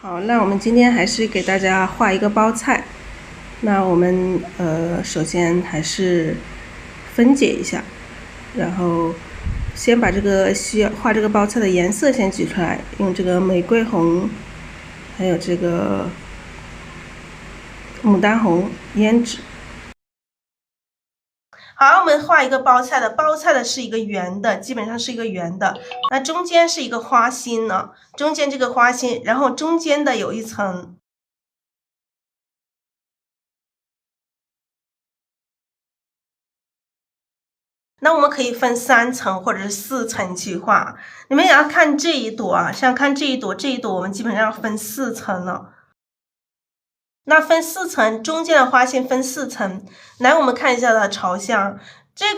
好，那我们今天还是给大家画一个包菜。那我们首先还是分解一下，然后先把这个需要画这个包菜的颜色先举出来，用这个玫瑰红，还有这个牡丹红胭脂。好，我们画一个包菜的，包菜的是一个圆的，基本上是一个圆的。那中间是一个花心呢，中间这个花心，然后中间的有一层。那我们可以分3层或者是4层去画。你们也要看这一朵啊，像看这一朵，我们基本上要分4层了。那分4层，中间的花心分4层。来，我们看一下它的朝向。这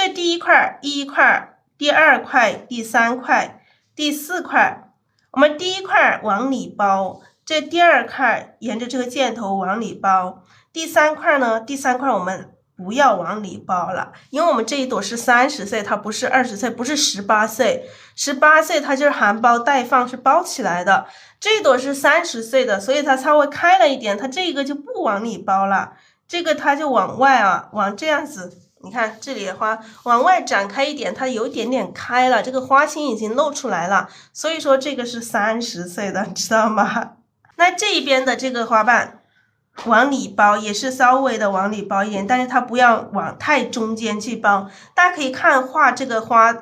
第一块，第2块，第3块，第4块。我们第1块往里包，这第2块沿着这个箭头往里包。第3块呢？第3块我们不要往里包了，因为我们这一朵是30岁，它不是20岁，不是18岁。18岁它就是含苞待放，是包起来的。这一朵是30岁的，所以它稍微开了一点，它这个就不往里包了，这个它就往外啊，往这样子。你看这里的花往外展开一点，它有一点点开了，这个花心已经露出来了，所以说这个是30岁的，知道吗？那这一边的这个花瓣往里包也是稍微的往里包一点，但是它不要往太中间去包。大家可以看画这个花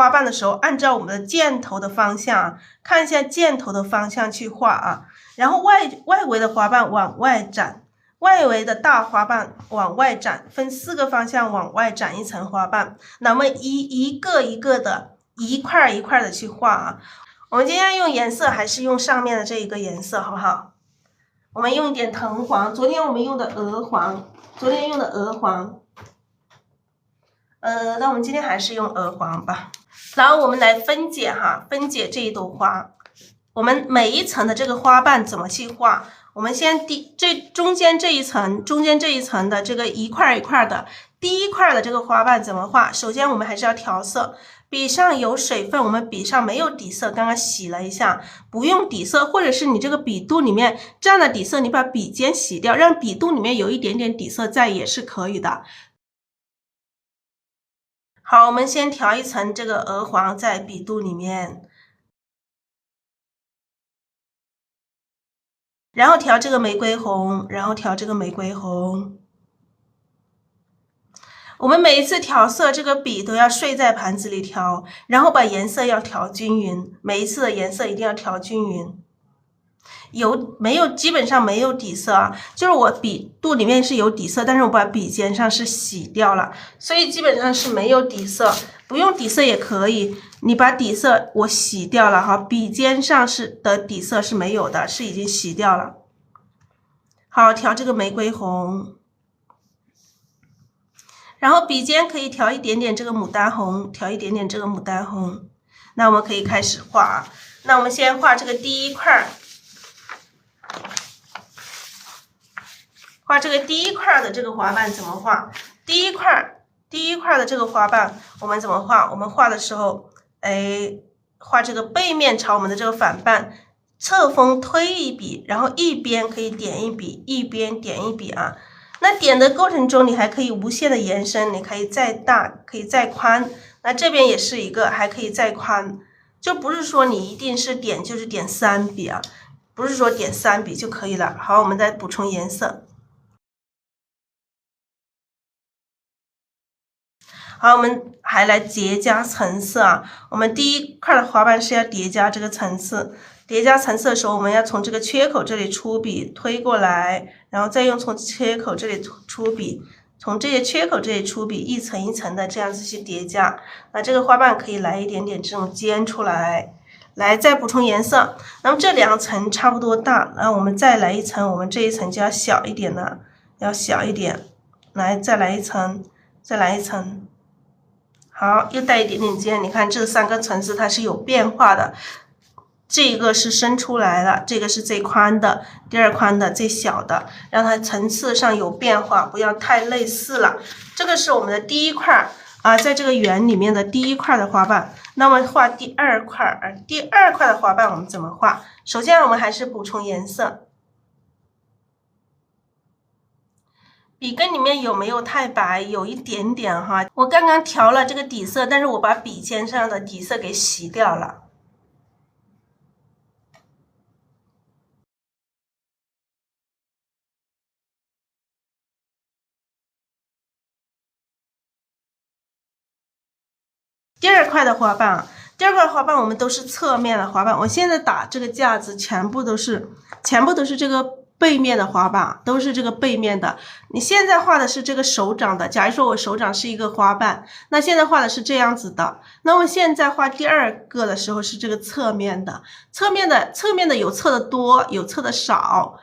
瓣的时候，按照我们的箭头的方向，看一下箭头的方向去画啊。然后外围的花瓣往外展，外围的大花瓣往外展，分4个方向往外展一层花瓣。那我们一个一个的，一块一块的去画啊。我们今天用颜色还是用上面的这一个颜色，好不好？我们用一点藤黄，昨天我们用的鹅黄，那我们今天还是用鹅黄吧。然后我们来分解这一朵花。我们每一层的这个花瓣怎么去画？我们先中间这一层的这个一块一块的，第1块的这个花瓣怎么画？首先我们还是要调色。笔上有水分，我们笔上没有底色，刚刚洗了一下，不用底色，或者是你这个笔肚里面占了底色，你把笔尖洗掉，让笔肚里面有一点点底色在也是可以的。好，我们先调一层这个鹅黄在笔肚里面，然后调这个玫瑰红，我们每一次调色，这个笔都要睡在盘子里调，然后把颜色要调均匀，每一次的颜色一定要调均匀。基本上没有底色啊，就是我笔肚里面是有底色，但是我把笔尖上是洗掉了，所以基本上是没有底色，不用底色也可以。你把底色我洗掉了哈，笔尖上的底色是没有的，是已经洗掉了。好，调这个玫瑰红。然后笔尖可以调一点点这个牡丹红，那我们可以开始画啊。那我们先画这个第1块，画这个第1块的这个花瓣怎么画？第一块的这个花瓣我们怎么画？我们画的时候，画这个背面朝我们的这个反瓣，侧锋推一笔，然后一边可以点一笔，一边点一笔啊。那点的过程中，你还可以无限的延伸，你可以再大，可以再宽。那这边也是一个，还可以再宽，就不是说你一定是点就是点3笔啊，不是说点3笔就可以了。好，我们再补充颜色。好，我们还来叠加层次啊。我们第1块的花瓣是要叠加这个层次。叠加层次的时候，我们要从这个缺口这里出笔推过来，然后再用从缺口这里出笔，从这些缺口这里出笔，一层一层的这样子去叠加。那这个花瓣可以来一点点这种尖出来，来再补充颜色。那么这2层差不多大，然后我们再来一层，我们这一层就要小一点了，来再来一层，好，又带一点点尖。你看这3个层次它是有变化的。这个是伸出来了，这个是最宽的，第2宽的，最小的，让它层次上有变化，不要太类似了。这个是我们的第1块。在这个圆里面的第一块的花瓣。那么画第二块，第二块的花瓣我们怎么画？首先我们还是补充颜色。笔根里面有没有太白？有一点点哈。我刚刚调了这个底色，但是我把笔尖上的底色给洗掉了。第二块的花瓣，第二块花瓣我们都是侧面的花瓣。我现在打这个架子，全部都是这个背面的花瓣，都是这个背面的。你现在画的是这个手掌的，假如说我手掌是一个花瓣，那现在画的是这样子的。那么现在画第二个的时候是这个侧面的，侧面的有侧的多，有侧的少。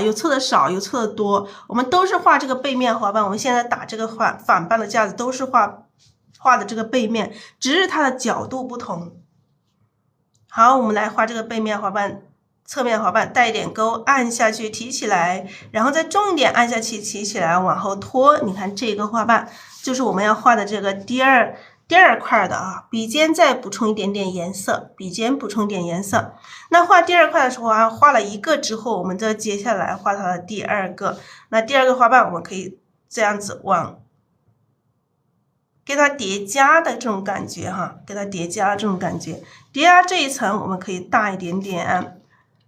有侧的少，有侧的多，我们都是画这个背面花瓣。我们现在打这个反瓣的架子，都是画的这个背面，只是它的角度不同。好，我们来画这个背面花瓣，侧面花瓣带一点钩，按下去提起来，然后再重点按下去提起来，往后拖。你看这个花瓣就是我们要画的这个第二块的啊。笔尖再补充一点点颜色，笔尖补充一点颜色。那画第二块的时候画了一个之后，我们再接下来画它的第二个。那第二个花瓣我们可以这样子给它叠加的这种感觉哈，给它叠加这种感觉，叠加这一层我们可以大一点点。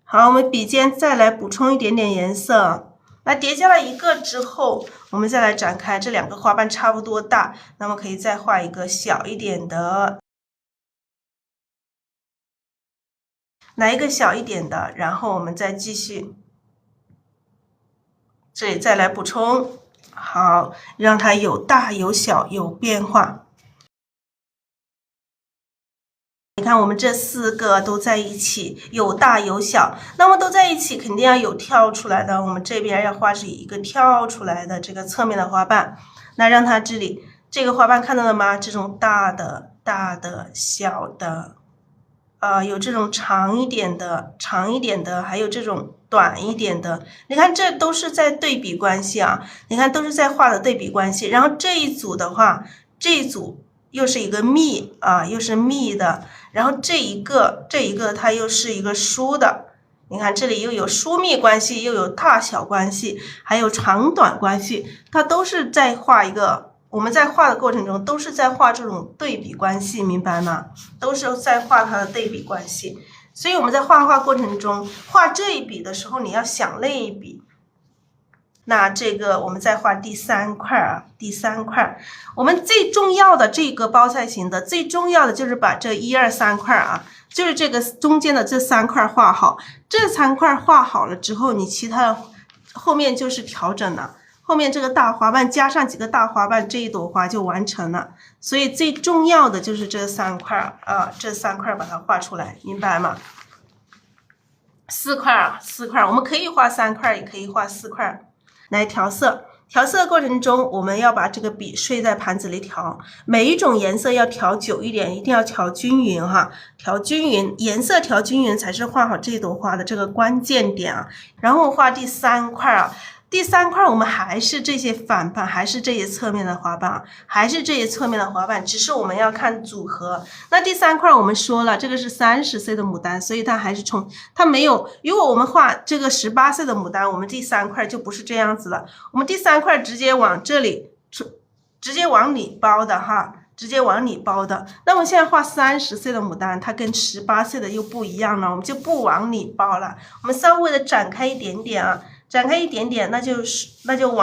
好，我们笔尖再来补充一点点颜色。那叠加了一个之后，我们再来展开，这两个花瓣差不多大，那么可以再画一个小一点的，来一个小一点的，然后我们再继续，这里再来补充。好，让它有大有小，有变化。你看，我们这4个都在一起，有大有小，那么都在一起，肯定要有跳出来的。我们这边要画是一个跳出来的这个侧面的花瓣，那让它这个花瓣看到了吗？这种大的、小的，有这种长一点的，还有这种短一点的。你看，这都是在对比关系啊！你看，都是在画的对比关系。然后这一组的话，这一组又是一个密又是密的。然后这一个它又是一个疏的。你看，这里又有疏密关系，又有大小关系，还有长短关系，它都是在画一个。我们在画的过程中都是在画这种对比关系，明白吗？都是在画它的对比关系。所以我们在画过程中画这一笔的时候，你要想那一笔。那这个我们再画第3块第3块，我们最重要的这个包菜型的最重要的就是把这1、2、3块就是这个中间的这3块画好。这3块画好了之后，你其他的后面就是调整了。后面这个大花瓣加上几个大花瓣，这一朵花就完成了。所以最重要的就是这3块这3块把它画出来，明白吗？4块我们可以画3块，也可以画4块。来调色，调色的过程中，我们要把这个笔睡在盘子里调，每一种颜色要调久一点，一定要调均匀哈，调均匀，颜色调均匀才是画好这朵花的这个关键点然后画第3块第3块我们还是这些反瓣，还是这些侧面的花瓣，只是我们要看组合。那第3块我们说了，这个是30岁的牡丹，所以它还是它没有。如果我们画这个18岁的牡丹，我们第3块就不是这样子了，我们第3块直接往这里，直接往里包的哈。直接往里包的，那我现在画30岁的牡丹，它跟18岁的又不一样了，我们就不往里包了，我们稍微的展开一点点展开一点点，那就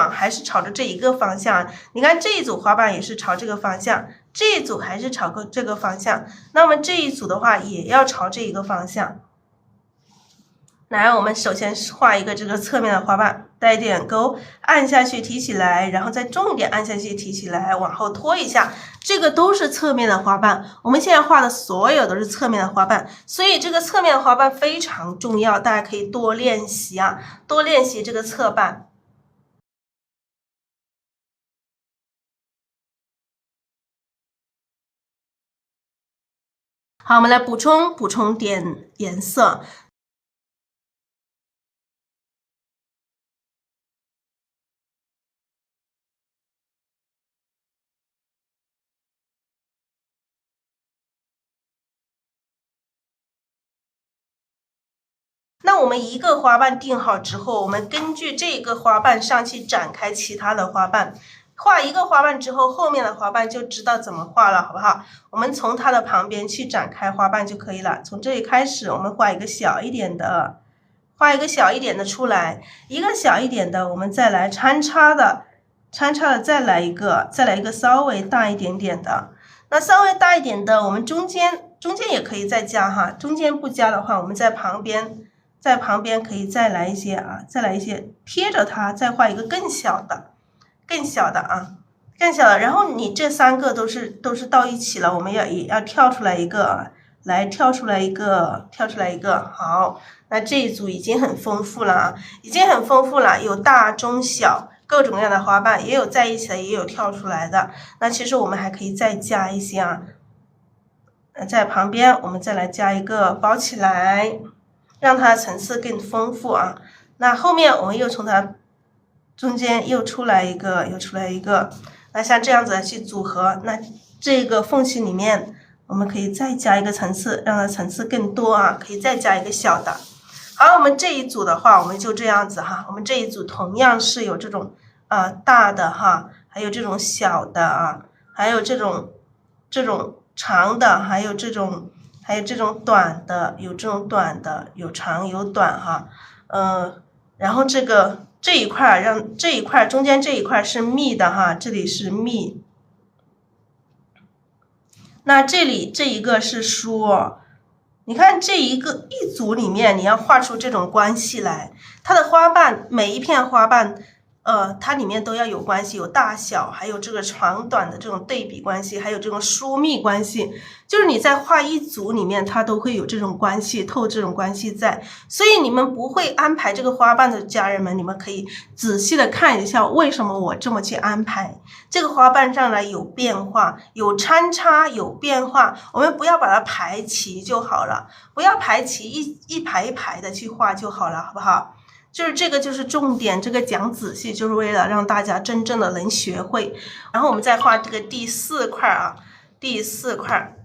还是朝着这一个方向。你看这一组花瓣也是朝这个方向，这一组还是朝这个方向，那么这一组的话也要朝这一个方向。来，我们首先画一个这个侧面的花瓣，带一点钩，按下去提起来，然后再重点按下去提起来，往后拖一下，这个都是侧面的花瓣。我们现在画的所有都是侧面的花瓣，所以这个侧面的花瓣非常重要，大家可以多练习多练习这个侧瓣。好，我们来补充点颜色。那我们一个花瓣定好之后，我们根据这个花瓣上去展开其他的花瓣。画一个花瓣之后，后面的花瓣就知道怎么画了，好不好？我们从它的旁边去展开花瓣就可以了。从这里开始，我们画一个小一点的，画一个小一点的出来，一个小一点的，我们再来穿插的，再来一个稍微大一点点的。那稍微大一点的，我们中间也可以再加哈，中间不加的话，我们在旁边可以再来一些啊，贴着它，再画一个更小的啊，更小的。然后你这3个都是到一起了，我们也要跳出来一个，跳出来一个。好，那这一组已经很丰富了啊，有大中小各种各样的花瓣，也有在一起的，也有跳出来的。那其实我们还可以再加一些啊，在旁边我们再来加一个包起来，让它层次更丰富啊。那后面我们又从它中间又出来一个，那像这样子去组合，那这个缝隙里面我们可以再加一个层次，让它层次更多啊，可以再加一个小的。好，我们这一组的话，我们就这样子哈，我们这一组同样是有这种大的哈，还有这种小的啊，还有这种长的，还有这种短的，有这种短的，有长有短哈，然后这一块中间这一块是密的哈，这里是密。那这里这一个是疏，你看这一组里面，你要画出这种关系来，它的花瓣每一片花瓣。它里面都要有关系，有大小，还有这个长短的这种对比关系，还有这种疏密关系，就是你在画一组里面，它都会有这种关系，这种关系在。所以你们不会安排这个花瓣的家人们，你们可以仔细的看一下，为什么我这么去安排。这个花瓣上来有变化，有参差，有变化，我们不要把它排齐就好了，不要排齐，一排一排的去画就好了，好不好？就是这个就是重点，这个讲仔细就是为了让大家真正的能学会。然后我们再画这个第4块啊，第4块。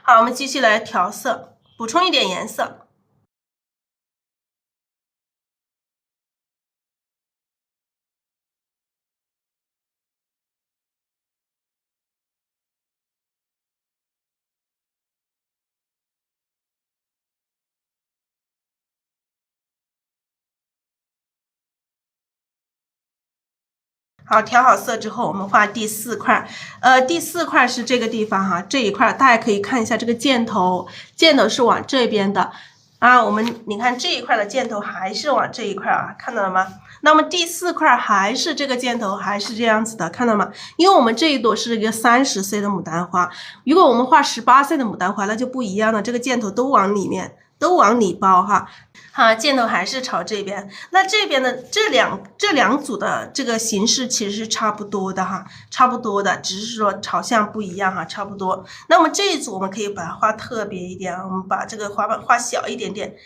好，我们继续来调色，补充一点颜色。好，调好色之后，我们画第4块。第4块是这个地方哈，这一块大家可以看一下这个箭头是往这边的啊。你看这一块的箭头还是往这一块啊，看到了吗？那么第4块还是这个箭头，还是这样子的，看到吗？因为我们这一朵是一个30岁的牡丹花，如果我们画18岁的牡丹花，那就不一样了，这个箭头都往里面，都往里包哈。好，箭头还是朝这边。那这边的这两组的这个形式其实是差不多的哈，差不多的，只是说朝向不一样哈，差不多。那么这一组我们可以把它画特别一点，我们把这个花瓣画小一点点，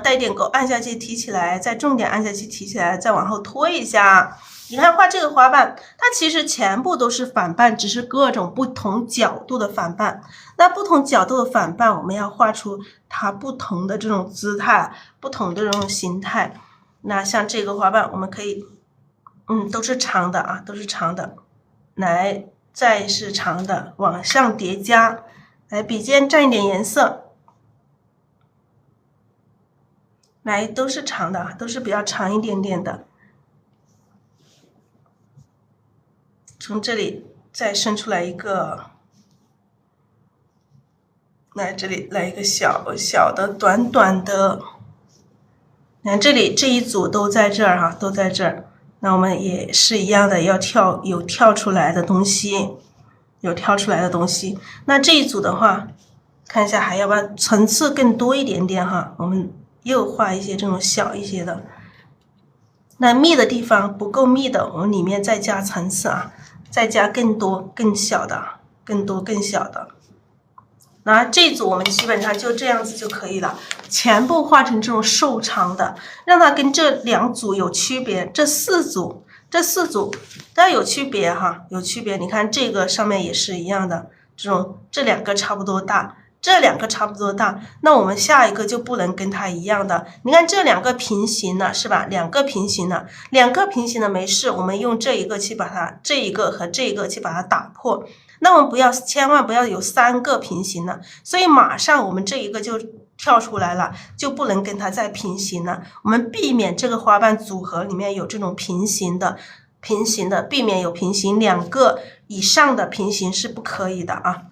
带一点钩，按下去提起来，再重点按下去提起来，再往后拖一下。你看画这个花瓣，它其实全部都是反瓣，只是各种不同角度的反瓣。那不同角度的反瓣，我们要画出它不同的这种姿态，不同的这种形态。那像这个花瓣，我们可以，都是长的啊，都是长的，来，再是长的，往上叠加。来，笔尖蘸一点颜色，来，都是长的，都是比较长一点点的。从这里再伸出来一个，来这里来一个小的短短的，你看这里这一组都在这儿哈，都在这儿。那我们也是一样的，要有跳出来的东西，那这一组的话，看一下还要不要层次更多一点点哈，我们又画一些这种小一些的。那密的地方不够密的，我们里面再加层次啊。再加更多更小的，那这组我们基本上就这样子就可以了，全部画成这种瘦长的，让它跟这2组有区别。这四组它有区别哈，有区别。你看这个上面也是一样的，这2个差不多大，这两个差不多大，那我们下一个就不能跟它一样的。你看这两个平行的是吧？两个平行的没事，我们用这一个去把它，这一个和这一个去把它打破。那我们千万不要有3个平行的，所以马上我们这一个就跳出来了，就不能跟它再平行了。我们避免这个花瓣组合里面有这种平行的，避免有平行，2个以上的平行是不可以的啊。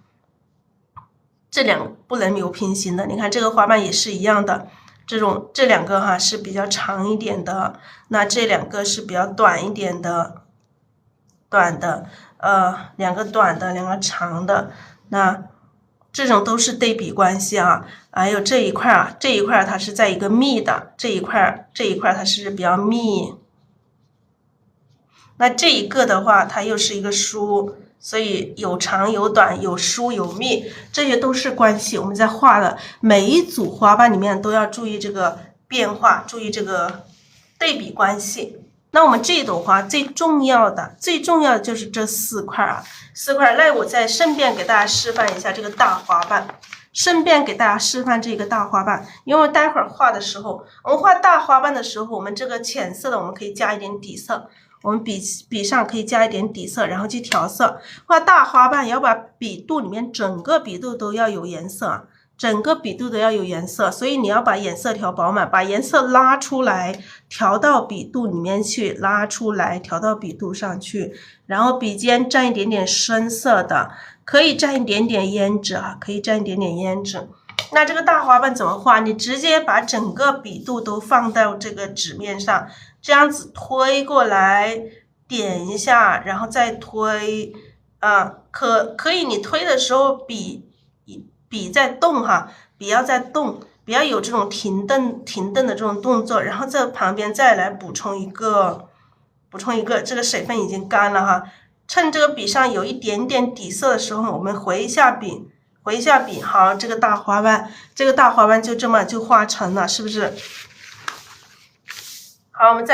不能有平行的。你看这个花瓣也是一样的，这两个是比较长一点的，那这2个是比较短一点的，两个短的，2个长的，那这种都是对比关系啊。还有这一块它是在一个密的，这一块它是比较密，那这一个的话它又是一个疏，所以有长有短，有疏有密，这些都是关系。我们在画的每一组花瓣里面都要注意这个变化，注意这个对比关系。那我们这朵花最重要的就是这4块啊，4块。那我再顺便给大家示范一下这个大花瓣，因为待会儿画的时候，我们画大花瓣的时候，我们这个浅色的我们可以加一点底色。我们笔上可以加一点底色，然后去调色。画大花瓣要把笔肚里面整个笔肚都要有颜色啊，所以你要把颜色调饱满，把颜色拉出来，调到笔肚里面去，调到笔肚上去，然后笔尖蘸一点点深色的，可以蘸一点点胭脂啊，那这个大花瓣怎么画？你直接把整个笔肚都放到这个纸面上，这样子推过来，点一下，然后再推，可以你推的时候笔在动哈，笔要在动，不要有这种停顿的这种动作，然后在旁边再来补充一个，这个水分已经干了哈，趁这个笔上有一点点底色的时候，我们回一下笔，好，这个大花瓣就这么就画成了，是不是？好，我们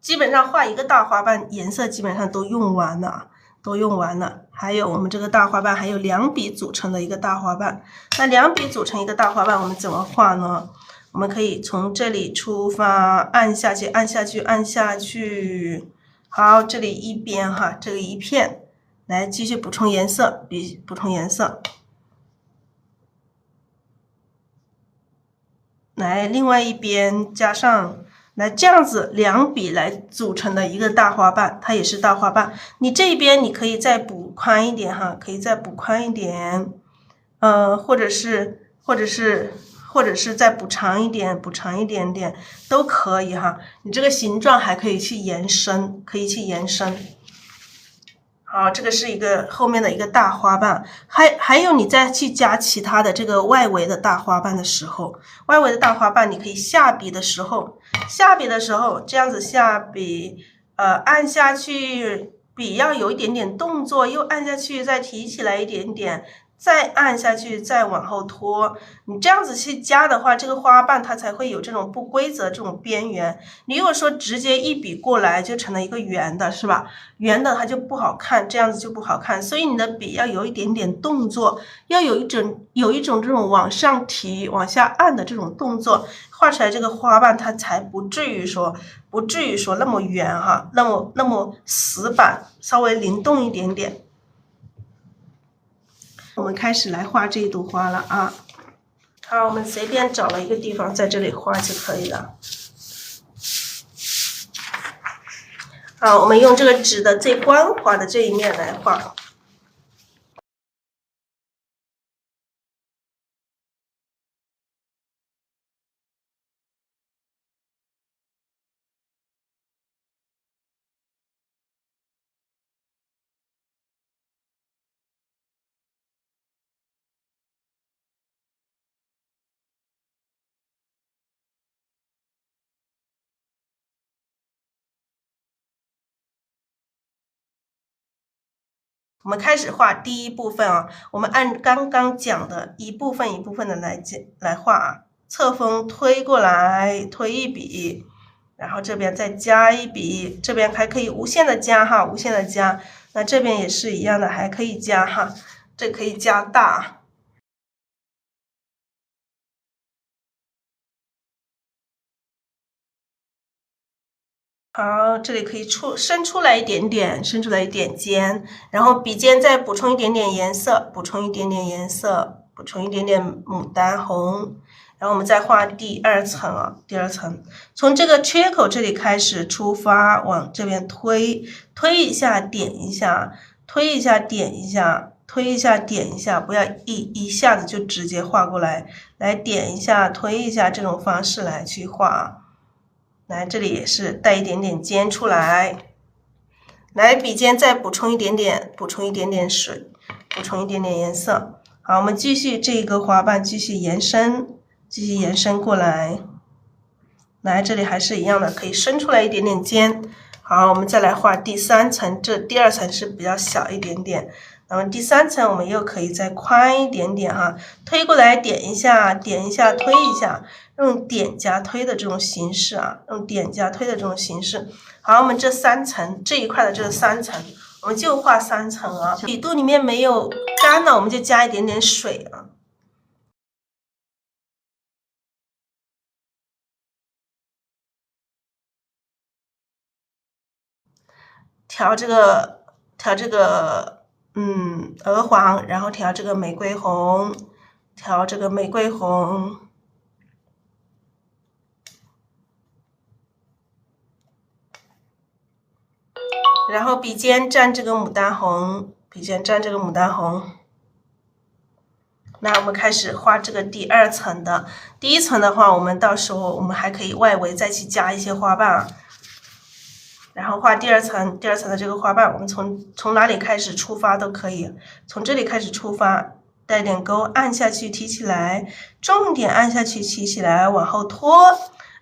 基本上画一个大花瓣，颜色基本上都用完了。还有我们这个大花瓣还有2笔组成的一个大花瓣，那2笔组成一个大花瓣，我们怎么画呢？我们可以从这里出发，按下去，好，这里一边哈，这个一片，来继续补充颜色，来另外一边加上，来这样子2笔来组成的一个大花瓣，它也是大花瓣。你这边你可以再补宽一点哈，或者是再补长一点，都可以哈。你这个形状还可以去延伸，好，这个是一个后面的一个大花瓣，还有你再去加其他的这个外围的大花瓣的时候，你可以下笔的时候这样子下笔，按下去，笔要有一点点动作，又按下去，再提起来一点点。再按下去，再往后拖，你这样子去加的话，这个花瓣它才会有这种不规则这种边缘。你如果说直接一笔过来就成了一个圆的，是吧？圆的它就不好看，这样子就不好看。所以你的笔要有一点点动作，要有一种这种往上提、往下按的这种动作，画出来这个花瓣它才不至于说那么圆哈，那么死板，稍微灵动一点点。我们开始来画这一朵花了啊！好，我们随便找了一个地方在这里画就可以了。好，我们用这个纸的最光滑的这一面来画。我们开始画第一部分啊，我们按刚刚讲的一部分一部分的来画啊，侧锋推过来，推一笔，然后这边再加一笔，这边还可以无限的加哈，那这边也是一样的，还可以加哈，这可以加大。好，这里可以伸出来一点点，伸出来一点尖，然后笔尖再补充一点点颜色，补充一点点颜色，补充一点点牡丹红，然后我们再画第二层啊，第二层，从这个缺口这里开始出发，往这边推一下，点一下，推一下，点一下，推一下，点一下，不要一下子就直接画过来，来点一下，推一下，这种方式来去画。来，这里也是带一点点尖出来，来笔尖再补充一点点，补充一点点水，补充一点点颜色。好，我们继续这个花瓣继续延伸，继续延伸过来。来，这里还是一样的，可以伸出来一点点尖。好，我们再来画第三层，这第二层是比较小一点点。那么第三层我们又可以再宽一点点哈，推过来点一下，点一下，推一下，用点加推的这种形式啊，用点加推的这种形式。好，我们这三层这一块的这三层，我们就画三层啊。笔肚里面没有干了，我们就加一点点水啊。调这个鹅黄，然后调这个玫瑰红，调这个玫瑰红，然后笔尖蘸这个牡丹红，笔尖蘸这个牡丹红。那我们开始画这个第二层的，第一层的话，我们到时候我们还可以外围再去加一些花瓣啊。然后画第二层，第二层的这个花瓣，我们从哪里开始出发都可以，从这里开始出发，带点钩，按下去提起来，重点按下去提起来，往后拖。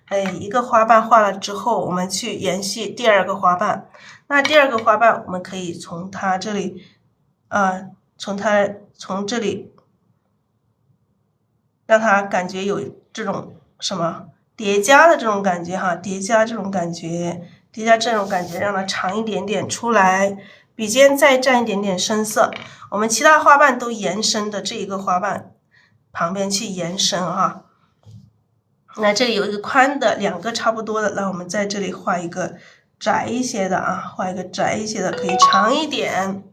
哎，一个花瓣画了之后，我们去延续第二个花瓣。那第二个花瓣，我们可以从它这里，从这里，让它感觉有这种什么叠加的这种感觉哈，叠加这种感觉。叠加这种感觉，让它长一点点出来，笔尖再蘸一点点深色。我们其他花瓣都延伸的这一个花瓣旁边去延伸哈。那这里有一个宽的，两个差不多的，那我们在这里画一个窄一些的啊，画一个窄一些的，可以长一点。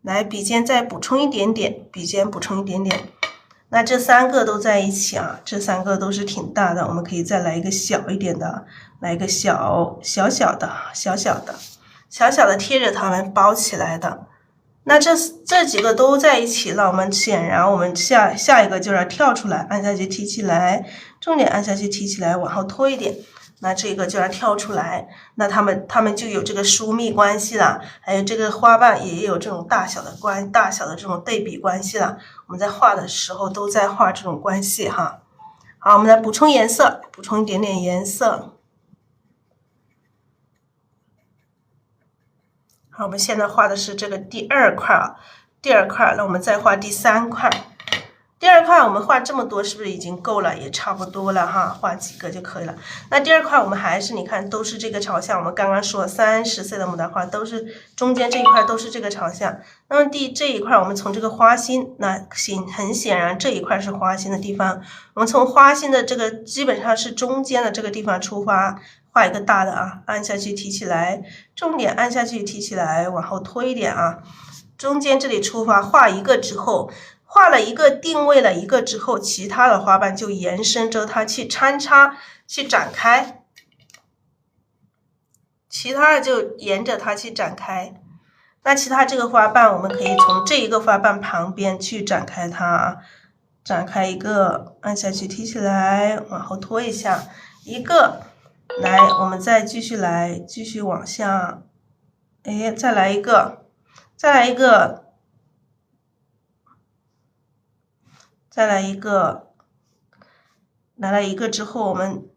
来，笔尖再补充一点点，笔尖补充一点点。那这三个都在一起啊，这三个都是挺大的，我们可以再来一个小一点的，来一个小小的贴着它们包起来的。那这几个都在一起了，我们显然我们下一个就是要跳出来，按下去提起来，重点按下去提起来，往后拖一点。那这个就要跳出来，那它们就有这个疏密关系了，还有这个花瓣也有这种大小的这种对比关系了。我们在画的时候都在画这种关系哈。好，我们来补充颜色，补充一点点颜色。好，我们现在画的是这个第二块啊，那我们再画第三块。第二块我们画这么多是不是已经够了？也差不多了哈，画几个就可以了。那第二块我们还是你看都是这个朝向，我们刚刚说30岁的牡丹花都是中间这一块都是这个朝向。那么这一块我们从这个花心，那很显然这一块是花心的地方，我们从花心的这个基本上是中间的这个地方出发，画一个大的啊，按下去提起来，重点按下去提起来，往后拖一点啊，中间这里出发，画一个之后。画了一个，定位了一个之后，其他的花瓣就延伸着它去穿插、去展开，其他的就沿着它去展开。那其他这个花瓣，我们可以从这一个花瓣旁边去展开它，展开一个，按下去提起来，往后拖一下，一个，来，我们再继续来，继续往下，哎，再来一个，再来一个。再来一个，来了一个之后，我们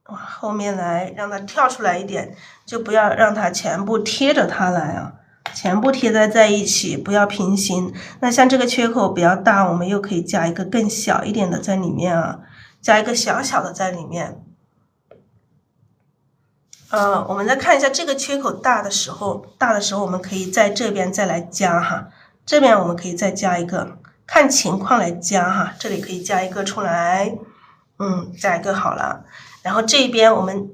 往后面来，让它跳出来一点，就不要让它全部贴着它来啊，全部贴在一起，不要平行。那像这个缺口比较大，我们又可以加一个更小一点的在里面啊，加一个小小的在里面。我们再看一下这个缺口大的时候，我们可以在这边再来加哈。这边我们可以再加一个，看情况来加哈，这里可以加一个出来，加一个好了。然后这边我们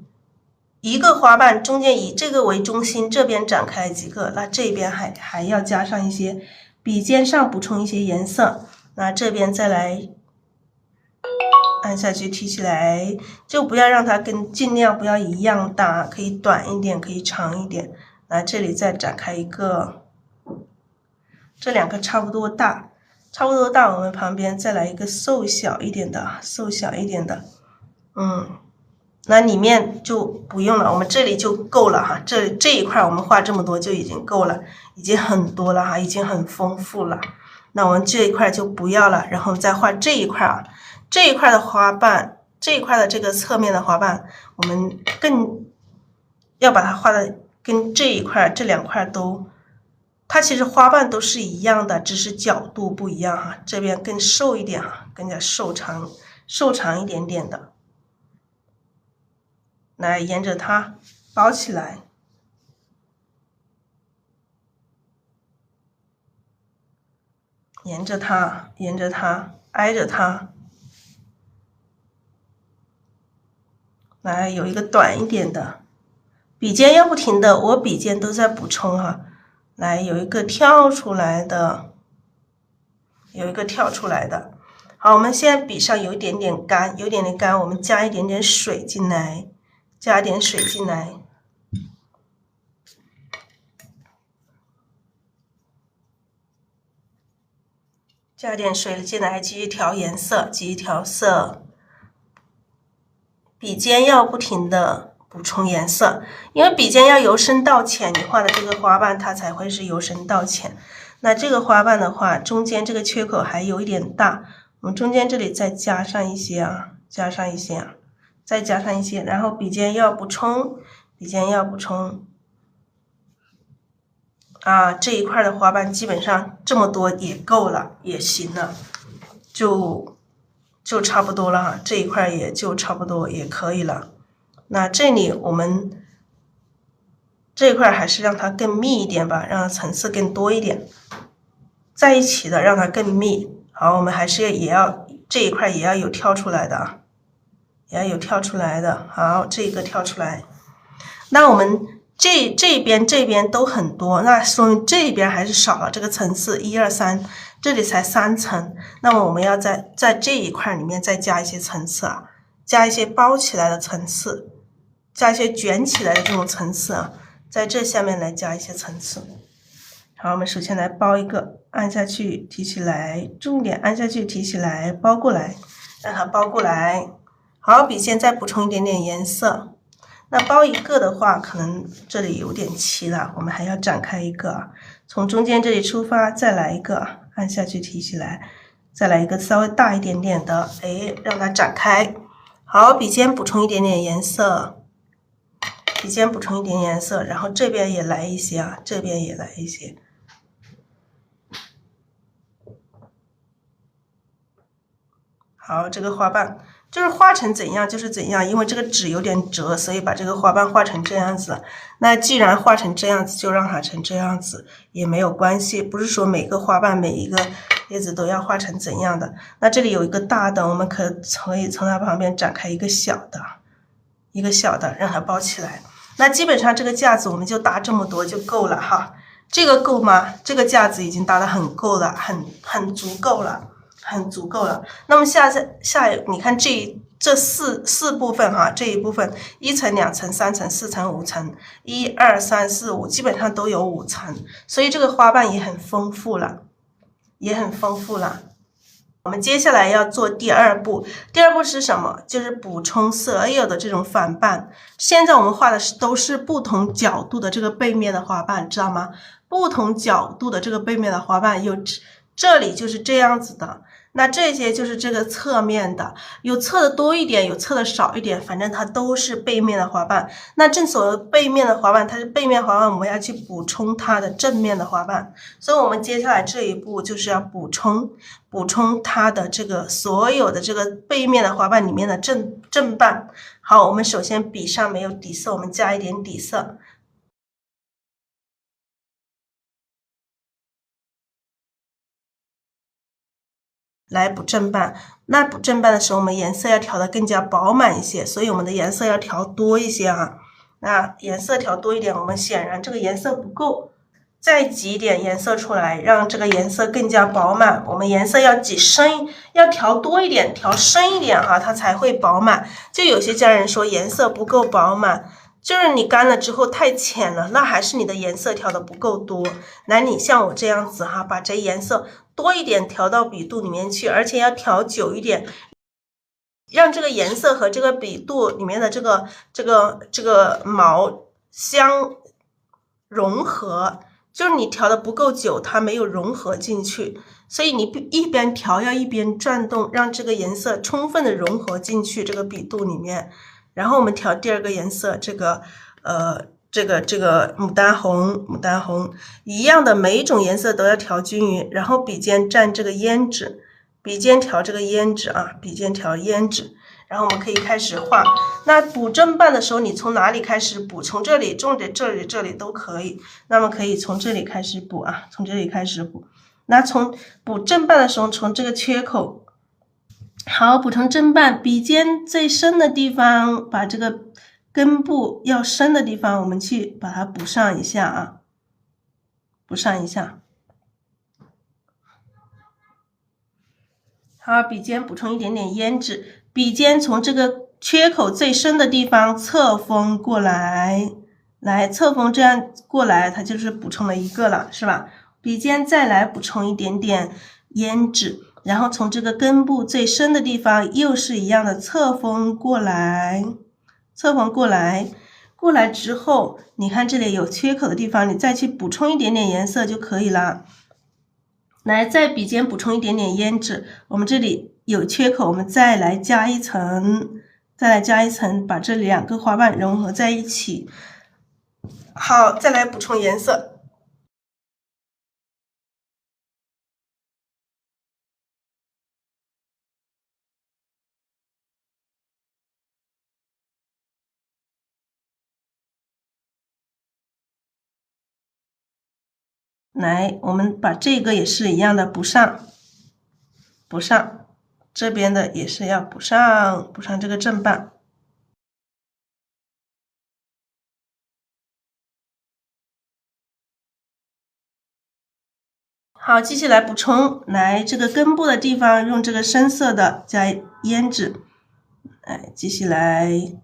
一个花瓣中间以这个为中心，这边展开几个，那这边还要加上一些笔尖上补充一些颜色，那这边再来按下去提起来，就不要让它尽量不要一样大，可以短一点，可以长一点。那这里再展开一个，这两个差不多大，我们旁边再来一个瘦小一点的，那里面就不用了，我们这里就够了哈。这一块我们画这么多就已经够了，已经很多了哈，已经很丰富了。那我们这一块就不要了，然后再画这一块啊，这一块的花瓣，这一块的这个侧面的花瓣，我们更要把它画的跟这一块、这两块都，它其实花瓣都是一样的，只是角度不一样哈。这边更瘦一点哈，更加瘦长一点点的。来沿着它包起来，沿着它，挨着它，来有一个短一点的，笔尖要不停的，我笔尖都在补充哈，来有一个跳出来的，好，我们现在笔上有一点点干，我们加一点点水进来，加点点水进来，继续调颜色，继续调色。笔尖要不停的补充颜色，因为笔尖要由深到浅，你画的这个花瓣它才会是由深到浅。那这个花瓣的话，中间这个缺口还有一点大，我们中间这里再加上一些，然后笔尖要补充，啊，这一块的花瓣基本上这么多也够了，也行了，就差不多了哈，这一块也就差不多也可以了。那这里我们这一块还是让它更密一点吧，让它层次更多一点，在一起的让它更密。好，我们还是也要这一块也要有跳出来的啊，好，这个跳出来。那我们这边都很多，那说明这边还是少了这个层次，1、2、3，这里才3层。那么我们要在这一块里面再加一些层次啊，加一些包起来的层次，加一些卷起来的这种层次啊，在这下面来加一些层次。好，我们首先来包一个，按下去提起来，重点按下去提起来，包过来，让它包过来。好，笔尖再补充一点点颜色。那包一个的话，可能这里有点齐了，我们还要展开一个，从中间这里出发，再来一个，按下去提起来，再来一个稍微大一点点的，让它展开。好，笔尖补充一点点颜色，然后这边也来一些啊，这边也来一些。好，这个花瓣就是画成怎样就是怎样，因为这个纸有点折，所以把这个花瓣画成这样子。那既然画成这样子，就让它成这样子也没有关系，不是说每个花瓣每一个叶子都要画成怎样的。那这里有一个大的，我们可以从它旁边展开一个小的，让它包起来。那基本上这个架子我们就搭这么多就够了哈。这个够吗？这个架子已经搭得很够了，很足够了。那么下你看这四部分哈，这一部分1层、2层、3层、4层、5层，1、2、3、4、5，基本上都有5层，所以这个花瓣也很丰富了，我们接下来要做第二步，是什么？就是补充所有的这种反瓣。现在我们画的都是不同角度的这个背面的花瓣，知道吗？不同角度的这个背面的花瓣这里就是这样子的，那这些就是这个侧面的，有侧的多一点，有侧的少一点，反正它都是背面的花瓣。那正所谓背面的花瓣，它是背面花瓣，我们要去补充它的正面的花瓣。所以我们接下来这一步就是要补充它的这个所有的这个背面的花瓣里面的正瓣。好，我们首先笔上没有底色，我们加一点底色。来补正半。那补正半的时候，我们颜色要调的更加饱满一些，所以我们的颜色要调多一些啊。那颜色调多一点，我们显然这个颜色不够，再挤一点颜色出来，让这个颜色更加饱满。我们颜色要挤深，要调多一点，调深一点哈，它才会饱满。就有些家人说颜色不够饱满，就是你干了之后太浅了，那还是你的颜色调的不够多。那你像我这样子哈，把这颜色多一点调到笔肚里面去，而且要调久一点，让这个颜色和这个笔肚里面的这个毛相融合。就是你调的不够久，它没有融合进去，所以你一边调要一边转动，让这个颜色充分的融合进去这个笔肚里面。然后我们调第二个颜色，这个牡丹红一样的，每一种颜色都要调均匀。然后笔尖蘸这个胭脂，笔尖调这个胭脂啊，笔尖调胭脂。然后我们可以开始画。那补正半的时候，你从哪里开始补？从这里、这里都可以。那么可以从这里开始补啊，从这里开始补。那从补正半的时候，从这个缺口，好，补成正半，笔尖最深的地方，把这个根部要深的地方，我们去把它补上一下啊，补上一下。好，笔尖补充一点点胭脂，笔尖从这个缺口最深的地方侧锋过来，侧锋这样过来，它就是补充了一个了，是吧？笔尖再来补充一点点胭脂，然后从这个根部最深的地方又是一样的侧锋过来，过来之后，你看这里有缺口的地方，你再去补充一点点颜色就可以了。来，在笔尖补充一点点胭脂，我们这里有缺口，我们再来加一层，把这两个花瓣融合在一起。好，再来补充颜色。来，我们把这个也是一样的补上，这边的也是要补上这个正半。好，继续来补充，来这个根部的地方用这个深色的加胭脂，来继续来。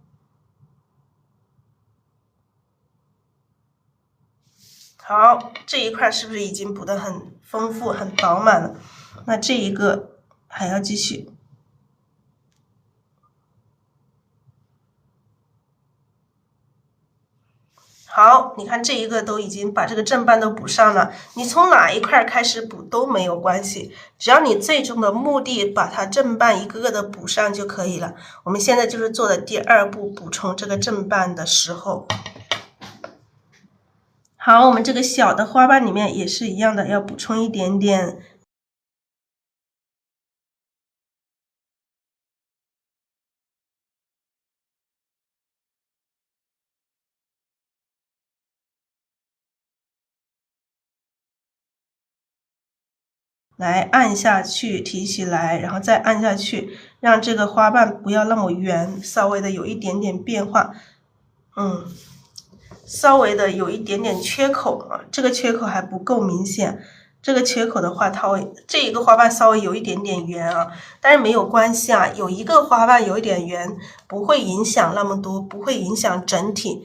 好，这一块是不是已经补得很丰富、很饱满了？那这一个还要继续。好，你看这一个都已经把这个正半都补上了，你从哪一块开始补都没有关系，只要你最终的目的把它正半一个个的补上就可以了。我们现在就是做的第二步，补充这个正半的时候。好，我们这个小的花瓣里面也是一样的，要补充一点点。来按下去，提起来，然后再按下去，让这个花瓣不要那么圆，稍微的有一点点变化。稍微的有一点点缺口啊，这个缺口还不够明显。这个缺口的话，它会这一个花瓣稍微有一点点圆啊，但是没有关系啊，有一个花瓣有一点圆，不会影响那么多，不会影响整体。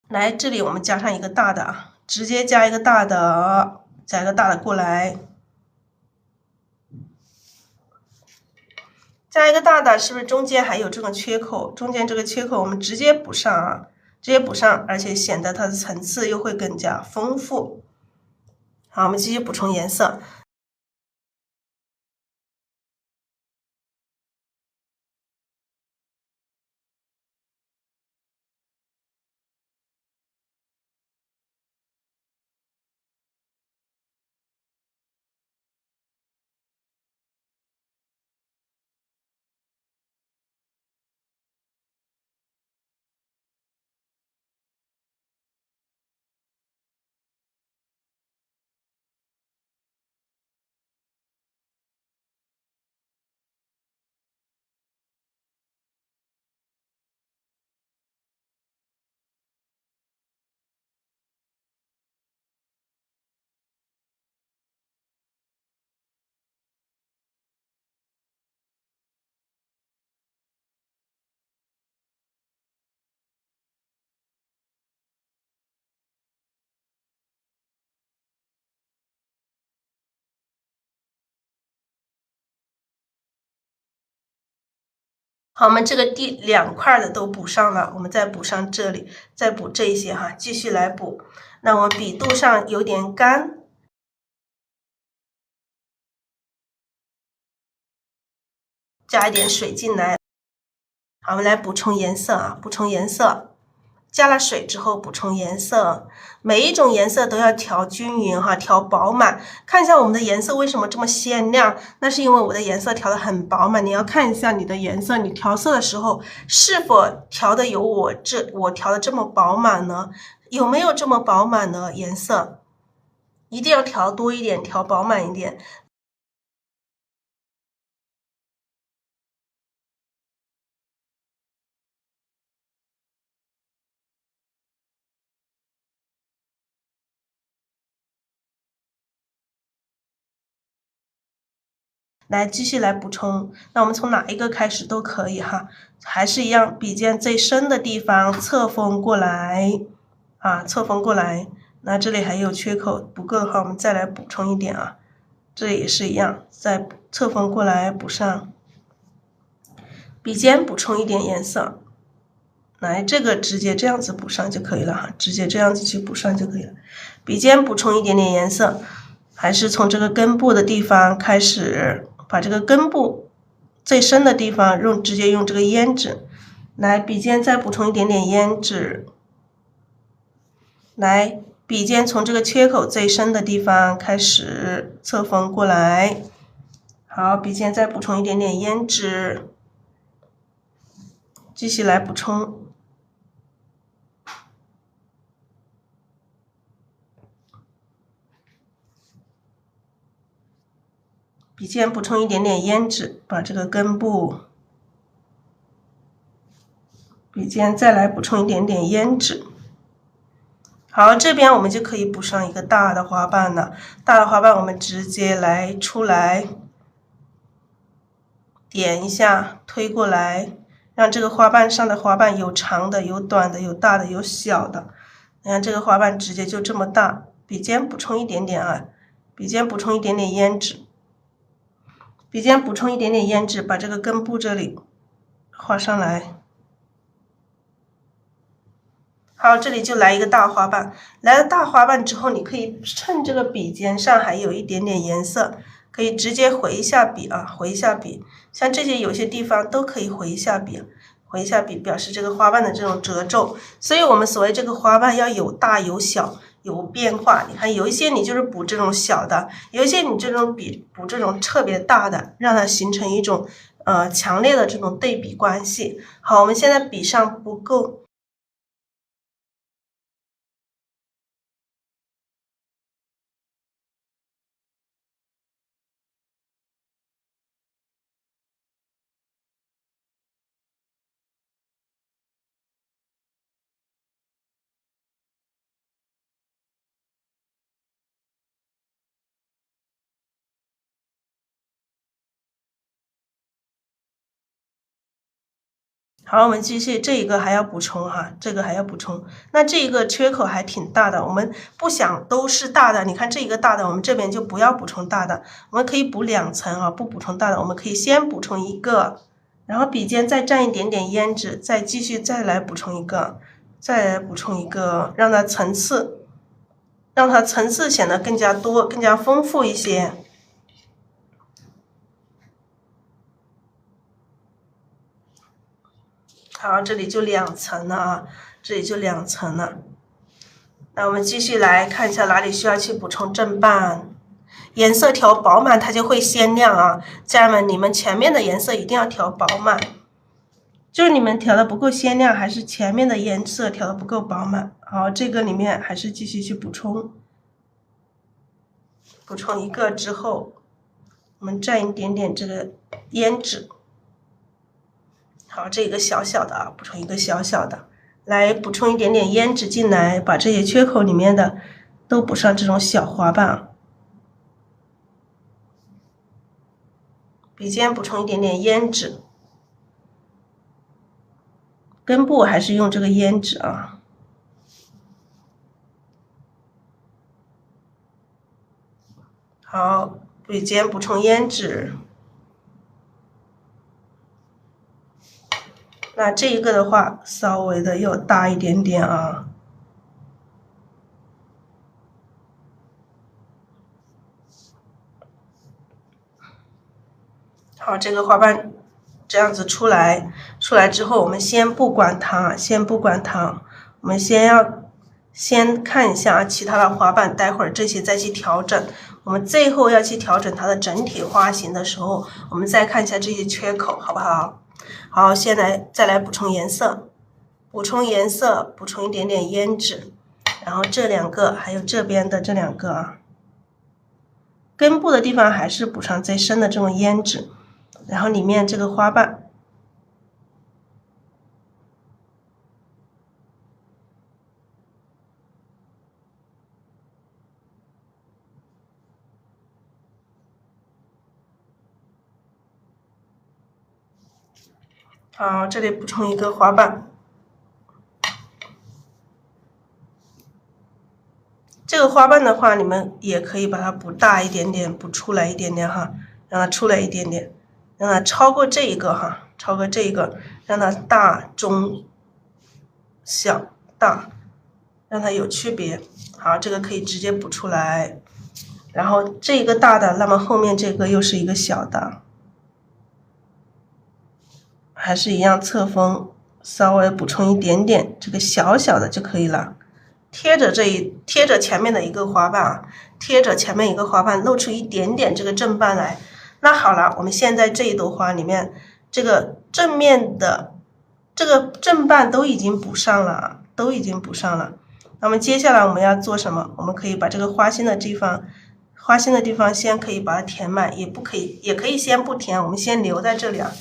来，这里我们加上一个大的啊，直接加一个大的，过来，加一个大的，是不是中间还有这个缺口？中间这个缺口我们直接补上啊，直接补上，而且显得它的层次又会更加丰富。好，我们继续补充颜色。好，我们这个第2块的都补上了，我们再补上这里，再补这一些哈，继续来补。那我们笔肚上有点干，加一点水进来。好，我们来补充颜色啊，补充颜色。加了水之后补充颜色，每一种颜色都要调均匀哈，调饱满。看一下我们的颜色为什么这么鲜亮？那是因为我的颜色调得很饱满。你要看一下你的颜色，你调色的时候是否调的有我调的这么饱满呢？有没有这么饱满的颜色？一定要调多一点，调饱满一点。来继续来补充，那我们从哪一个开始都可以哈，还是一样，笔尖最深的地方侧锋过来啊，侧锋过来。那这里还有缺口不够的话，我们再来补充一点啊，这里也是一样，再侧锋过来补上。笔尖补充一点颜色，来这个直接这样子补上就可以了哈，直接这样子去补上就可以了。笔尖补充一点点颜色，还是从这个根部的地方开始。把这个根部最深的地方直接用这个胭脂，来笔尖再补充一点点胭脂，来笔尖从这个缺口最深的地方开始侧锋过来，好，笔尖再补充一点点胭脂，继续来补充。笔尖补充一点点胭脂，把这个根部，笔尖再来补充一点点胭脂。好，这边我们就可以补上一个大的花瓣了。大的花瓣我们直接来出来，点一下，推过来，让这个花瓣上的花瓣有长的，有短的，有大的，有小的。你看这个花瓣直接就这么大，笔尖补充一点点啊，笔尖补充一点点胭脂。笔尖补充一点点胭脂，把这个根部这里画上来。好，这里就来一个大花瓣。来了大花瓣之后，你可以趁这个笔尖上还有一点点颜色，可以直接回一下笔啊，回一下笔。像这些有些地方都可以回一下笔，回一下笔表示这个花瓣的这种褶皱。所以我们所谓这个花瓣要有大有小。有变化，你看有一些你就是补这种小的，有一些你这种补这种特别大的，让它形成一种强烈的这种对比关系。好，我们现在笔上不够。好，我们继续，这一个还要补充哈，这个还要补充。那这一个缺口还挺大的，我们不想都是大的。你看这一个大的，我们这边就不要补充大的，我们可以补2层啊，不补充大的，我们可以先补充一个，然后笔尖再蘸一点点胭脂，再继续再来补充一个，再来补充一个，让它层次显得更加多、更加丰富一些。好，这里就2层了啊，这里就2层了。那我们继续来看一下哪里需要去补充正半。颜色调饱满，它就会鲜亮啊。家人们，你们前面的颜色一定要调饱满，就是你们调的不够鲜亮，还是前面的颜色调的不够饱满。好，这个里面还是继续去补充一个之后，我们蘸一点点这个胭脂。好，这个小小的啊，补充一个小小的，来补充一点点胭脂进来，把这些缺口里面的都补上这种小花瓣啊。笔尖补充一点点胭脂，根部还是用这个胭脂啊。好，笔尖补充胭脂。那这一个的话，稍微的又大一点点啊。好，这个花瓣这样子出来之后，我们先不管它，我们先看一下其他的花瓣，待会儿这些再去调整。我们最后要去调整它的整体花型的时候，我们再看一下这些缺口，好不好？好，再来补充颜色，补充一点点胭脂，然后这2个还有这边的这2个啊，根部的地方还是补上最深的这种胭脂，然后里面这个花瓣。好，这里补充一个花瓣。这个花瓣的话，你们也可以把它补大一点点，补出来一点点哈，让它出来一点点，让它超过这一个哈，超过这一个，让它大、中、小、大，让它有区别。好，这个可以直接补出来。然后这一个大的，那么后面这个又是一个小的。还是一样侧锋，稍微补充一点点这个小小的就可以了。贴着前面的一个花瓣啊，露出一点点这个正瓣来。那好了，我们现在这一朵花里面，这个正面的这个正瓣都已经补上了，那么接下来我们要做什么？我们可以把这个花心的地方先可以把它填满，也可以先不填，我们先留在这里啊。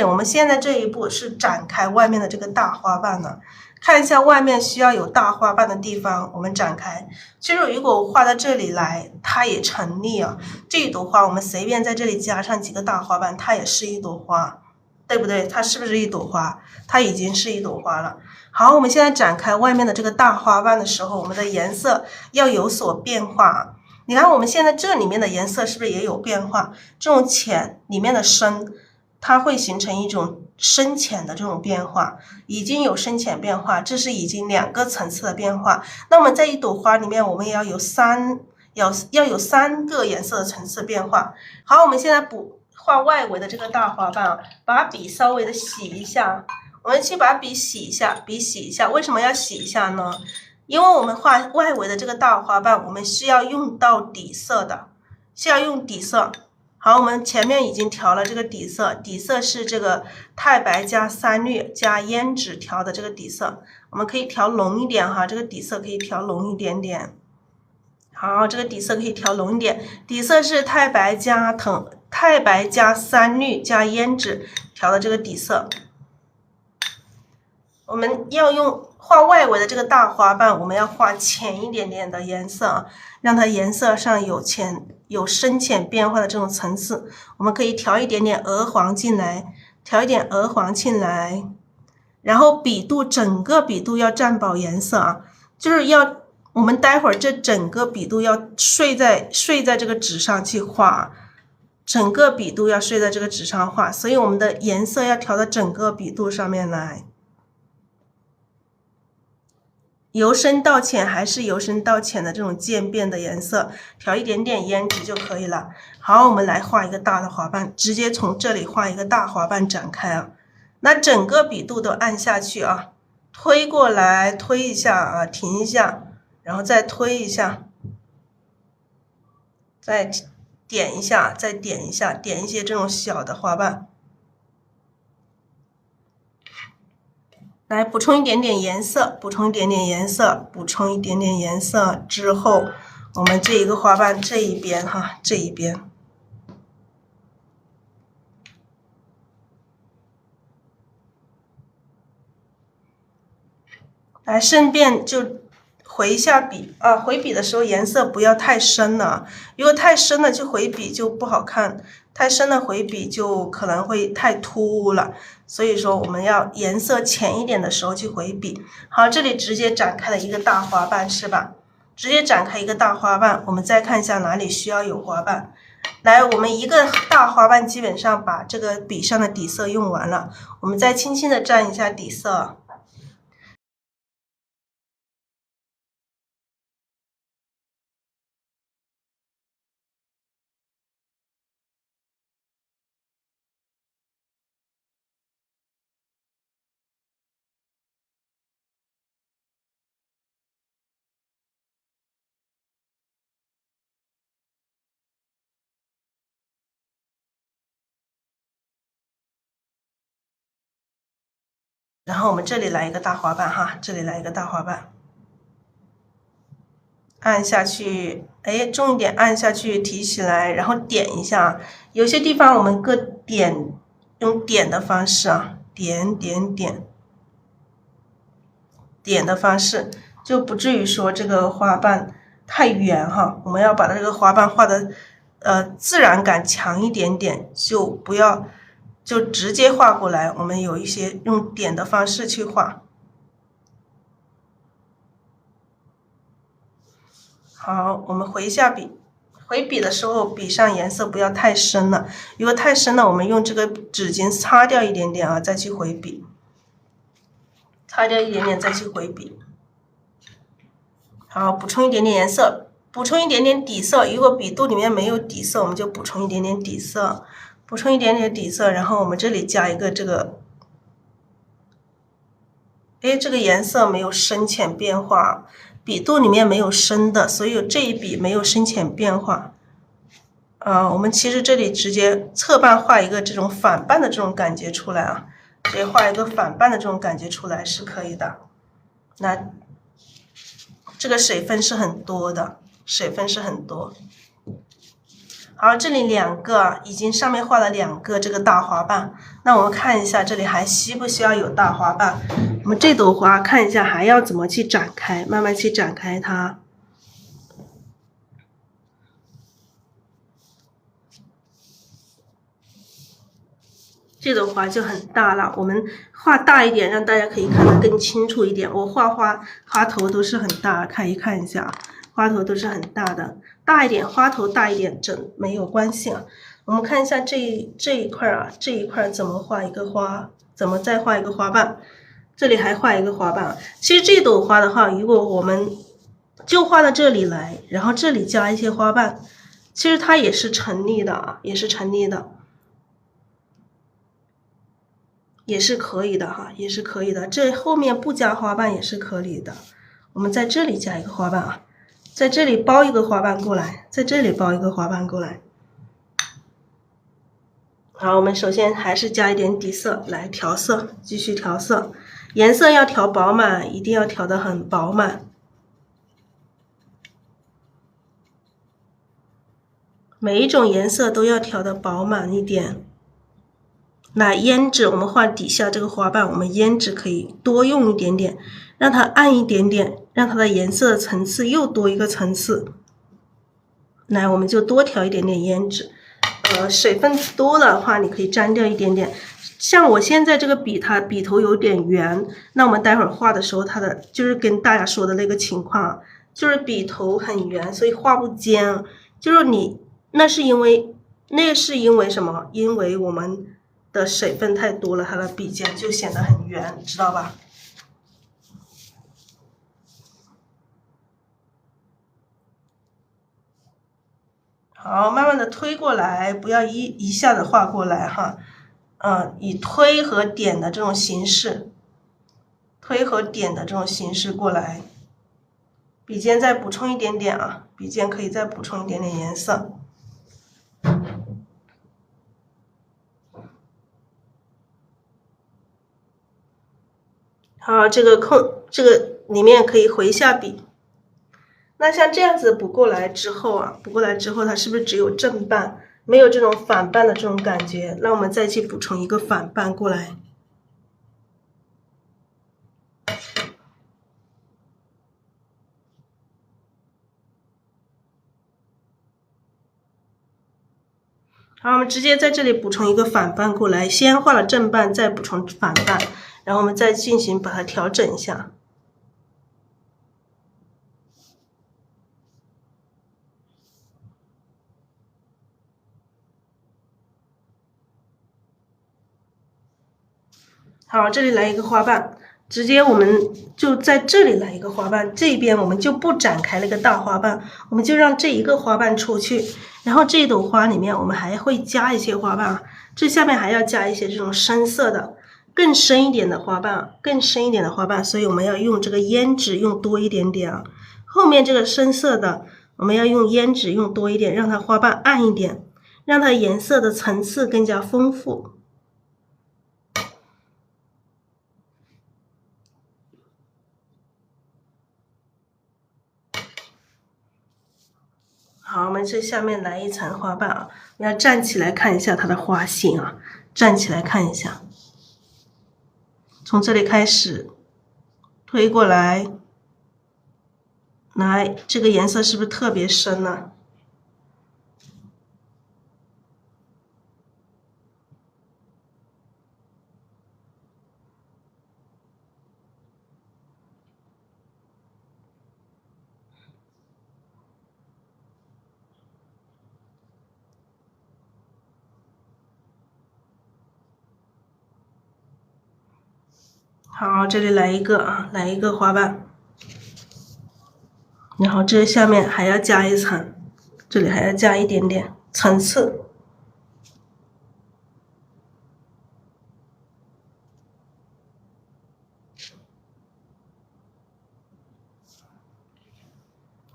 我们现在这一步是展开外面的这个大花瓣呢，看一下外面需要有大花瓣的地方，我们展开。其实如果我画到这里来，它也成立啊。这一朵花我们随便在这里加上几个大花瓣，它也是一朵花，对不对？它是不是一朵花？它已经是一朵花了。好，我们现在展开外面的这个大花瓣的时候，我们的颜色要有所变化。你看我们现在这里面的颜色是不是也有变化？这种浅里面的深，它会形成一种深浅的这种变化，已经有深浅变化，这是已经2个层次的变化。那么在一朵花里面，我们也要有3个颜色的层次变化。好，我们现在画外围的这个大花瓣啊，把笔稍微的洗一下，我们去把笔洗一下，为什么要洗一下呢？因为我们画外围的这个大花瓣，我们是要用到底色的，好，我们前面已经调了这个底色是这个太白加3绿加胭脂调的这个底色，我们可以调浓一点哈，这个底色可以调浓一点点。好，这个底色可以调浓一点，底色是太白加3绿加胭脂调的这个底色。我们要用画外围的这个大花瓣，我们要画浅一点点的颜色，让它颜色上有深浅变化的这种层次。我们可以调一点点鹅黄进来，然后整个笔肚要占饱颜色啊，就是我们待会儿这整个笔肚要睡在这个纸上去画，所以我们的颜色要调到整个笔肚上面来。由深到浅还是由深到浅的这种渐变的颜色，调一点点胭脂就可以了。好，我们来画一个大的花瓣，直接从这里画一个大花瓣展开啊。那整个笔肚都按下去啊，推过来，推一下啊，停一下，然后再推一下，再点一下，再点一下，点一些这种小的花瓣。来补充一点点颜色，补充一点点颜色，补充一点点颜色之后，我们这一个花瓣这一边哈，这一边，来顺便就回一下笔啊，回笔的时候颜色不要太深了，如果太深了就回笔就不好看，太深了回笔就可能会太突兀了。所以说我们要颜色浅一点的时候去回笔。好，这里直接展开了一个大花瓣是吧？直接展开一个大花瓣，我们再看一下哪里需要有花瓣。来，我们一个大花瓣基本上把这个笔上的底色用完了，我们再轻轻的蘸一下底色。然后我们这里来一个大花瓣哈，这里来一个大花瓣，按下去，哎，重一点按下去，提起来，然后点一下。有些地方我们各点，用点的方式啊，点的方式，就不至于说这个花瓣太圆哈。我们要把这个花瓣画的自然感强一点点，就不要就直接画过来。我们有一些用点的方式去画。好，我们回一下笔，回笔的时候笔上颜色不要太深了，如果太深了，我们用这个纸巾擦掉一点点啊，再去回笔，擦掉一点点再去回笔。好，补充一点点颜色，补充一点点底色。如果笔肚里面没有底色，我们就补充一点点底色，补充一点点底色，然后我们这里加一个这个，哎，这个颜色没有深浅变化。笔肚里面没有深的，所以这一笔没有深浅变化。我们其实这里直接侧瓣画一个这种反瓣的这种感觉出来啊，直接画一个反瓣的这种感觉出来是可以的。那这个水分是很多的，水分是很多。好，这里两个已经上面画了两个这个大花瓣，那我们看一下这里还需不需要有大花瓣？我们这朵花看一下还要怎么去展开，慢慢去展开它。这朵花就很大了，我们画大一点，让大家可以看得更清楚一点。我画花头都是很大，看一下，花头都是很大的，大一点，花头大一点整没有关系啊。我们看一下这一块啊，这一块怎么画一个花，怎么再画一个花瓣？这里还画一个花瓣。其实这朵花的话，如果我们就画到这里来，然后这里加一些花瓣，其实它也是成立的啊，也是成立的。也是可以的哈，也是可以的。这后面不加花瓣也是可以的。我们在这里加一个花瓣啊，在这里包一个花瓣过来，在这里包一个花瓣过来。好，我们首先还是加一点底色来调色，继续调色，颜色要调饱满，一定要调得很饱满。每一种颜色都要调得饱满一点。那胭脂，我们画底下这个花瓣，我们胭脂可以多用一点点，让它暗一点点，让它的颜色层次又多一个层次。来，我们就多调一点点胭脂。水分多的话，你可以沾掉一点点。像我现在这个笔，它笔头有点圆，那我们待会儿画的时候，它的就是跟大家说的那个情况，就是笔头很圆，所以画不尖。就是那是因为什么？因为我们的水分太多了，它的笔尖就显得很圆，知道吧？好，慢慢的推过来，不要一下子画过来哈。以推和点的这种形式，过来。笔尖再补充一点点啊，笔尖可以再补充一点点颜色。好，这个里面可以回一下笔。那像这样子补过来之后啊，它是不是只有正半，没有这种反半的这种感觉？那我们再去补充一个反半过来。好，我们直接在这里补充一个反半过来，先画了正半，再补充反半，然后我们再进行把它调整一下。好，这里来一个花瓣，直接我们就在这里来一个花瓣，这边我们就不展开了一个大花瓣，我们就让这一个花瓣出去，然后这一朵花里面我们还会加一些花瓣，这下面还要加一些这种深色的，更深一点的花瓣，所以我们要用这个胭脂用多一点点啊。后面这个深色的，我们要用胭脂用多一点，让它花瓣暗一点，让它颜色的层次更加丰富。好，我们这下面来一层花瓣啊，我要站起来看一下它的花心啊，站起来看一下，从这里开始推过来，来，这个颜色是不是特别深呢？好，这里来一个啊，来一个花瓣，然后这下面还要加一层，这里还要加一点点层次。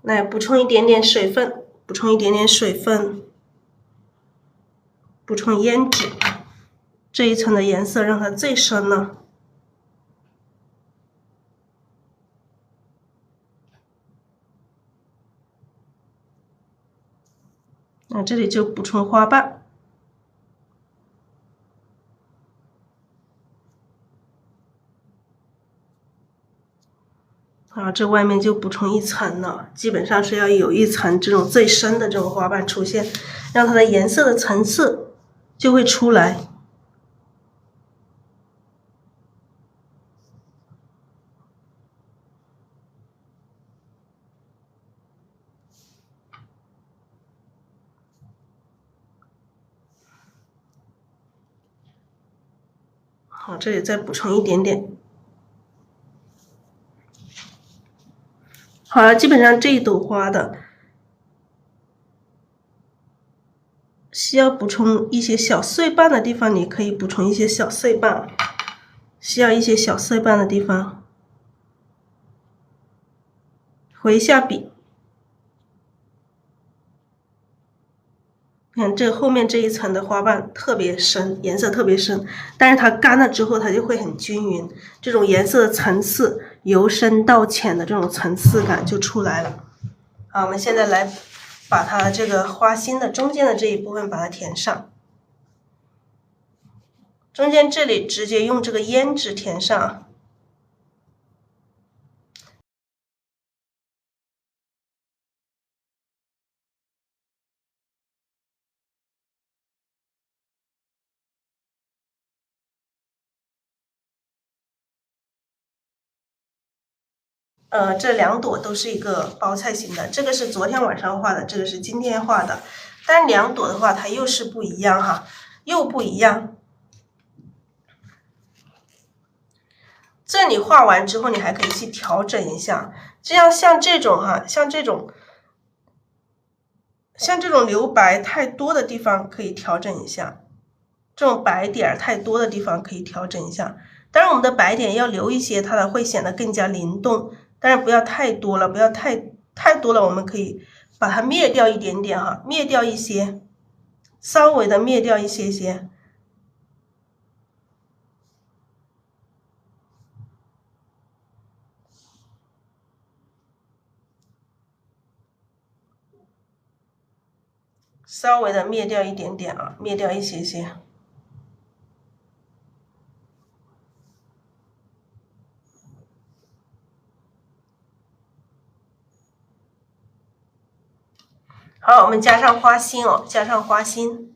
来补充一点点水分，补充胭脂，这一层的颜色让它最深了。那这里就补充花瓣。啊，这外面就补充一层了，基本上是要有一层这种最深的这种花瓣出现，让它的颜色的层次就会出来。好，这里再补充一点点。好了，基本上这一朵花的需要补充一些小碎瓣的地方，你可以补充一些小碎瓣，需要一些小碎瓣的地方，回一下笔。看这后面这一层的花瓣特别深，颜色特别深，但是它干了之后，它就会很均匀，这种颜色的层次由深到浅的这种层次感就出来了。好，我们现在来把它这个花心的中间的这一部分把它填上，中间这里直接用这个胭脂填上。这两朵都是一个包菜型的，这个是昨天晚上画的，这个是今天画的，但两朵的话它又是不一样哈，又不一样。这里画完之后，你还可以去调整一下，这样像这种哈，像这种像这种留白太多的地方可以调整一下，这种白点太多的地方可以调整一下。当然我们的白点要留一些，它会显得更加灵动，但是不要太多了，不要太多了，我们可以把它灭掉一点点哈，灭掉一些，稍微的灭掉一些些。稍微的灭掉一点点啊，灭掉一些些。好，我们加上花心哦，加上花心。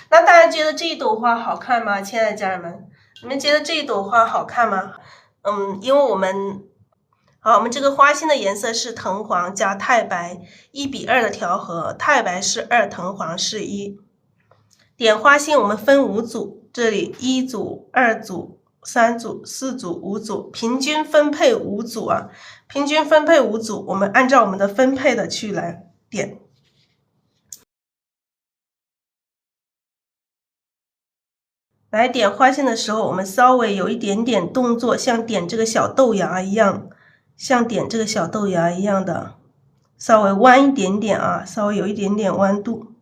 那大家觉得这一朵花好看吗？亲爱的家人们，你们觉得这一朵花好看吗？因为我们这个花心的颜色是藤黄加太白1:2的调和，太白是2，藤黄是1。点花心我们分5组，这里1组、2组、3组、4组、5组，平均分配5组啊，平均分配5组，我们按照我们的分配的去来点。来点花心的时候，我们稍微有一点点动作，像点这个小豆芽一样，像点这个小豆芽一样的，稍微弯一点点啊，稍微有一点点弯度。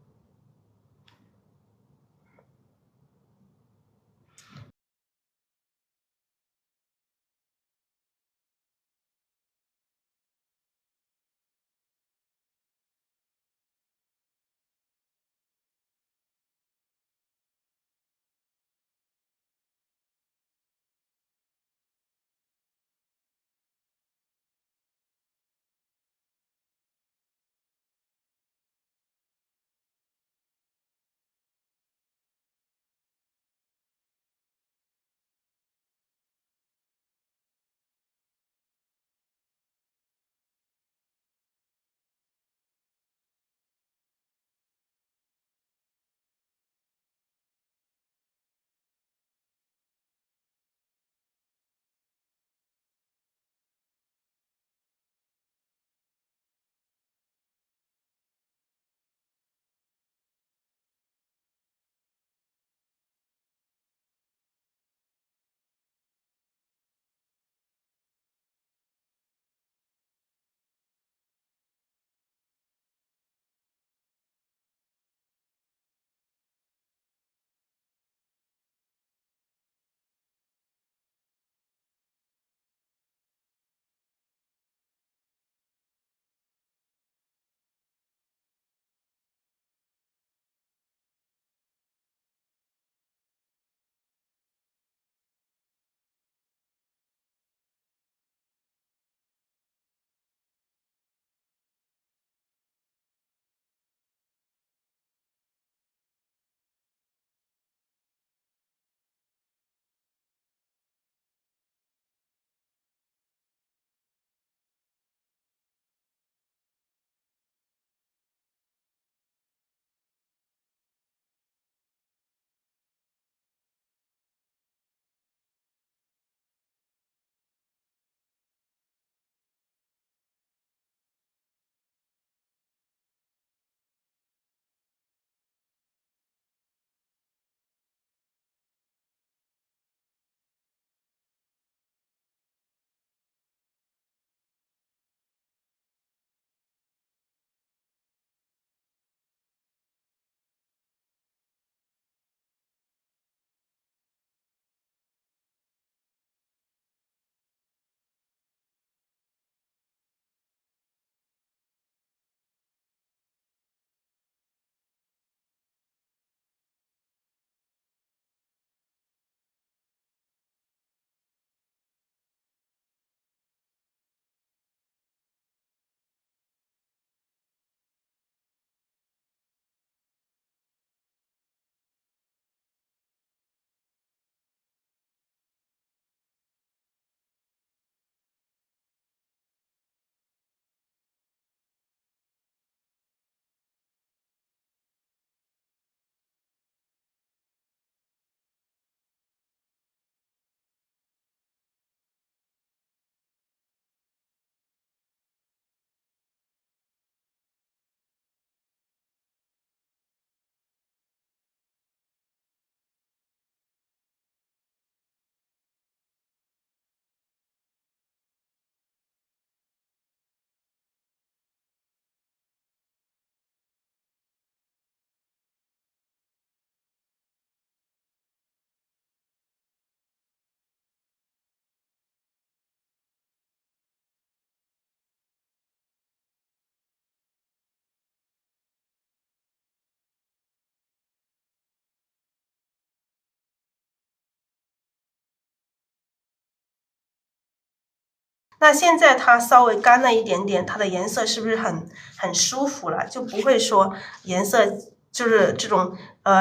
那现在它稍微干了一点点，它的颜色是不是很舒服了？就不会说颜色就是这种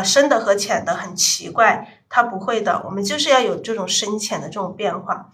深的和浅的很奇怪，它不会的。我们就是要有这种深浅的这种变化。